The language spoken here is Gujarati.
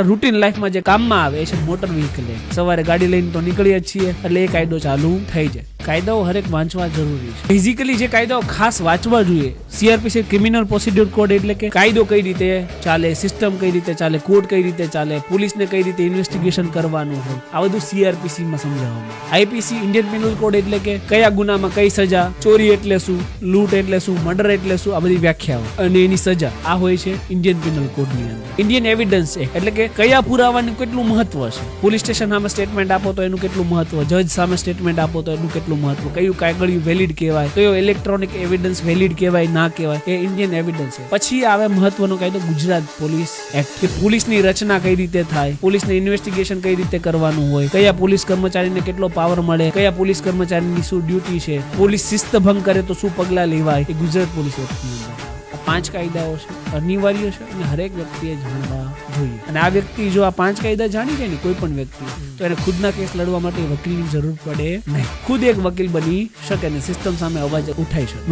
રૂટીન લાઈફમાં જે કામમાં આવે એ છે મોટર વ્હીકલ એક્ટ. સવારે ગાડી લઈને તો નીકળીએ જ છીએ એટલે એ કાયદો ચાલુ થઈ જાય. કાયદાઓ હરેક વાંચવા જરૂરી છે. ફિઝિકલી જે કાયદાઓ ખાસ વાંચવા જોઈએ, સીઆરપીસી ક્રિમિનલ પ્રોસિડ્યુર કોડ એટલે કે કાયદો કઈ રીતે ચાલે, સિસ્ટમ કઈ રીતે ચાલે, કોર્ટ કઈ રીતે ચાલે, પોલીસને કઈ રીતે ઇન્વેસ્ટિગેશન કરવાનું હોય, આ બધું સીઆરપીસી માં સમજાવવામાં. આઈપીસી ઇન્ડિયન પેનલ કોડ એટલે કે કયા ગુનામાં કઈ સજા, ચોરી એટલે શું, લૂંટ એટલે શું, મર્ડર એટલે શું, આ બધી વ્યાખ્યાઓ અને એની સજા આ હોય છે ઇન્ડિયન પેનલ કોડની અંદર. ઇન્ડિયન એવિડન્સ એક્ટ એટલે કે કયા પુરાવાનું કેટલું મહત્વ છે. પોલીસ સ્ટેશન સામે સ્ટેટમેન્ટ આપો તો એનું કેટલું મહત્વ, જજ સામે સ્ટેટમેન્ટ આપો તો એનું કેટલું મહત્વ, કયું કાગળિયું વેલિડ કહેવાય, કયો ઇલેક્ટ્રોનિક એવિડન્સ વેલિડ કહેવાય ના કહેવાય, એ ઇન્ડિયન એવિડન્સ છે. પછી આવે મહત્વનો કાયદો ગુજરાત પોલીસ એક્ટ કે પોલીસની રચના કઈ રીતે થાય, પોલીસને ઇન્વેસ્ટિગેશન કઈ રીતે કરવાનું હોય, કયા પોલીસ કર્મચારીને કેટલો પાવર મળે, કયા પોલીસ કર્મચારીની શું ડ્યુટી છે, પોલીસ શિસ્ત ભંગ કરે તો શું પગલાં લેવાય, એ ગુજરાત પોલીસ એક્ટની અંદર. 5 કાયદાઓ છે, અનિવાર્ય છે અને હરેક વ્યક્તિએ જાણવા જોઈએ. અને આ વ્યક્તિ જો આ 5 કાયદા જાણી જાય ને કોઈ પણ વ્યક્તિ, તો એને ખુદના કેસ લડવા માટે વકીલની જરૂર પડે નહીં. ખુદ એક વકીલ બની શકે ને સિસ્ટમ સામે અવાજ ઉઠાઈ શકે.